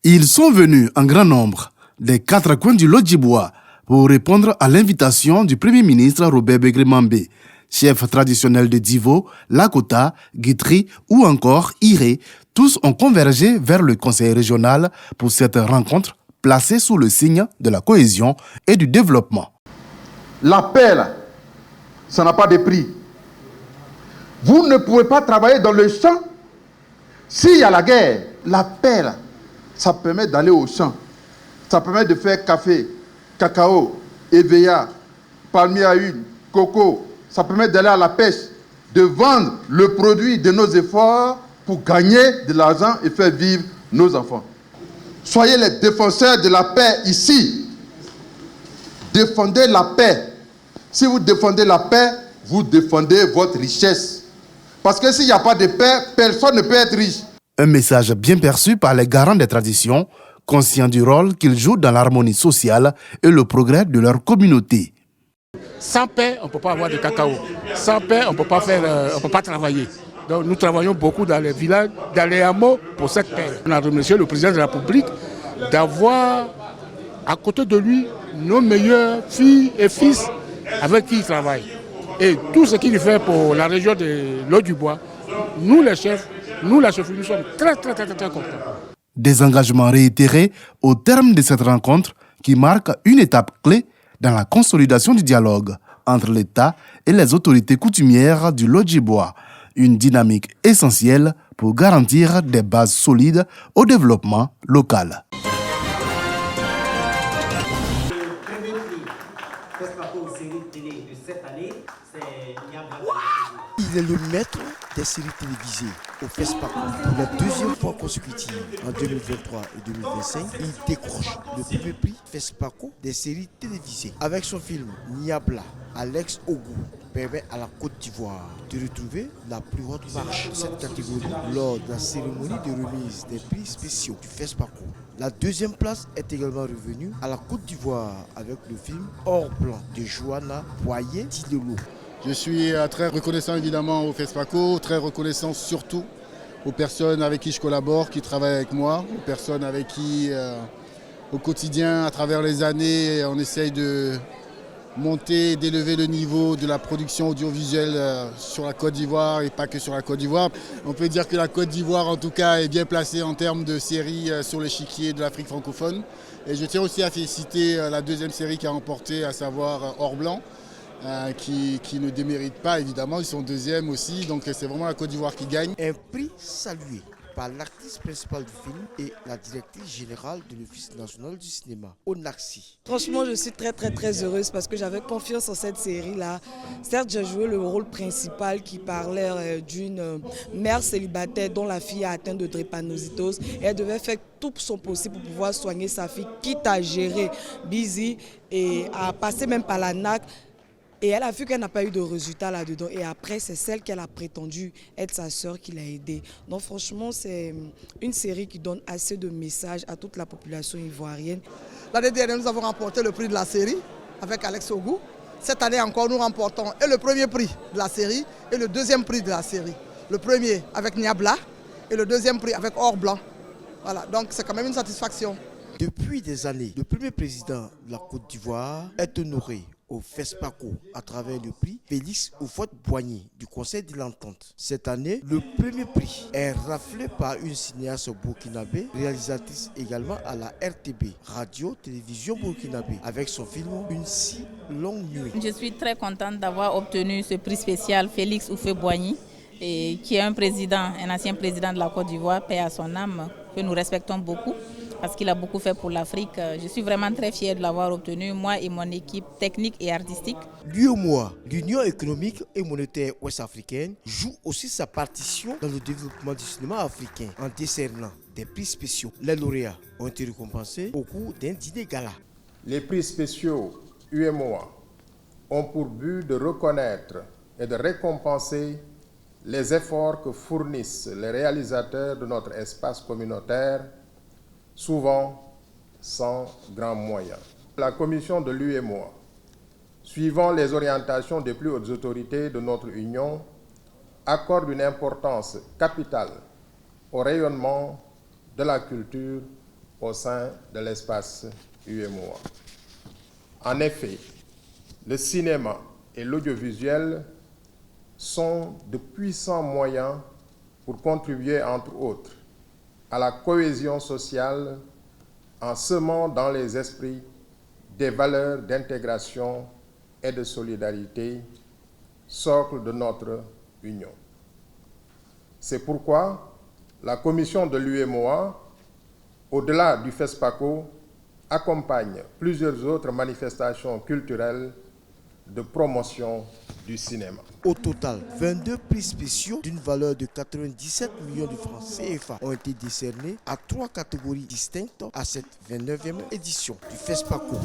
Ils sont venus en grand nombre des 4 coins du Lodjibois pour répondre à l'invitation du Premier ministre Robert Begré-Mambé, chef traditionnel de Divo, Lakota, Guitry ou encore Iré. Tous ont convergé vers le conseil régional pour cette rencontre placée sous le signe de la cohésion et du développement. La paix, là, ça n'a pas de prix. Vous ne pouvez pas travailler dans le champ s'il y a la guerre. La paix, là, ça permet d'aller au champ. Ça permet de faire café, cacao, EVA, palmier à huile, coco. Ça permet d'aller à la pêche, de vendre le produit de nos efforts pour gagner de l'argent et faire vivre nos enfants. Soyez les défenseurs de la paix ici. Défendez la paix. Si vous défendez la paix, vous défendez votre richesse. Parce que s'il n'y a pas de paix, personne ne peut être riche. Un message bien perçu par les garants des traditions, conscients du rôle qu'ils jouent dans l'harmonie sociale et le progrès de leur communauté. Sans paix, on ne peut pas avoir de cacao. Sans paix, on ne peut pas travailler. Donc nous travaillons beaucoup dans les villages, dans les hameaux pour cette paix. On a remercié le président de la République d'avoir à côté de lui nos meilleures filles et fils avec qui il travaille. Et tout ce qu'il fait pour la région de Lodjibois, nous les chefs, nous la chefferie, nous sommes très contents. Des engagements réitérés au terme de cette rencontre qui marque une étape clé dans la consolidation du dialogue entre l'État et les autorités coutumières du Lodjibois. Une dynamique essentielle pour garantir des bases solides au développement local. Il est le maître des séries télévisées au FESPACO. Pour la deuxième fois consécutive en 2023 et 2025, il décroche le premier prix FESPACO des séries télévisées. Avec son film Niabla, Alex Ogou permet à la Côte d'Ivoire de retrouver la plus haute marche de cette catégorie lors de la cérémonie de remise des prix spéciaux du FESPACO. La deuxième place est également revenue à la Côte d'Ivoire avec le film Hors Blanc de Johanna Boyer-Tilelo. Je suis très reconnaissant évidemment au FESPACO, très reconnaissant surtout aux personnes avec qui je collabore, qui travaillent avec moi, aux personnes avec qui au quotidien, à travers les années, on essaye de monter, d'élever le niveau de la production audiovisuelle sur la Côte d'Ivoire et pas que sur la Côte d'Ivoire. On peut dire que la Côte d'Ivoire en tout cas est bien placée en termes de séries sur l'échiquier de l'Afrique francophone. Et je tiens aussi à féliciter la deuxième série qui a remporté, à savoir Hors Blanc. Qui ne déméritent pas évidemment, ils sont deuxièmes aussi, donc c'est vraiment la Côte d'Ivoire qui gagne. Un prix salué par l'actrice principale du film et la directrice générale de l'Office national du cinéma, Onaxi. Franchement, je suis très heureuse parce que j'avais confiance en cette série-là. Certes, j'ai joué le rôle principal qui parlait d'une mère célibataire dont la fille a atteint de drépanocytose et elle devait faire tout son possible pour pouvoir soigner sa fille, quitte à gérer busy et à passer même par la NAC. Et elle a vu qu'elle n'a pas eu de résultat là-dedans. Et après, c'est celle qu'elle a prétendu être sa sœur qui l'a aidée. Donc franchement, c'est une série qui donne assez de messages à toute la population ivoirienne. L'année dernière, nous avons remporté le prix de la série avec Alex Ogou. Cette année encore, nous remportons et le premier prix de la série et le deuxième prix de la série. Le premier avec Niabla et le deuxième prix avec Hors Blanc. Voilà, donc c'est quand même une satisfaction. Depuis des années, le premier président de la Côte d'Ivoire est honoré au FESPACO à travers le prix Félix Houphouët-Boigny du Conseil de l'Entente. Cette année, le premier prix est raflé par une cinéaste burkinabé, réalisatrice également à la RTB, Radio-Télévision burkinabé, avec son film Une si longue nuit. Je suis très contente d'avoir obtenu ce prix spécial Félix Houphouët-Boigny, qui est un ancien président de la Côte d'Ivoire, paix à son âme, que nous respectons beaucoup, parce qu'il a beaucoup fait pour l'Afrique. Je suis vraiment très fière de l'avoir obtenu, moi et mon équipe technique et artistique. L'UEMOA, l'Union économique et monétaire ouest-africaine, joue aussi sa partition dans le développement du cinéma africain en décernant des prix spéciaux. Les lauréats ont été récompensés au cours d'un dîner gala. Les prix spéciaux UEMOA ont pour but de reconnaître et de récompenser les efforts que fournissent les réalisateurs de notre espace communautaire, souvent sans grands moyens. La commission de l'UEMOA, suivant les orientations des plus hautes autorités de notre Union, accorde une importance capitale au rayonnement de la culture au sein de l'espace UEMOA. En effet, le cinéma et l'audiovisuel sont de puissants moyens pour contribuer, entre autres, à la cohésion sociale en semant dans les esprits des valeurs d'intégration et de solidarité, socle de notre union. C'est pourquoi la commission de l'UEMOA, au-delà du FESPACO, accompagne plusieurs autres manifestations culturelles de promotion du cinéma. Au total, 22 prix spéciaux d'une valeur de 97 millions de francs CFA ont été décernés à 3 catégories distinctes à cette 29e édition du FESPACO.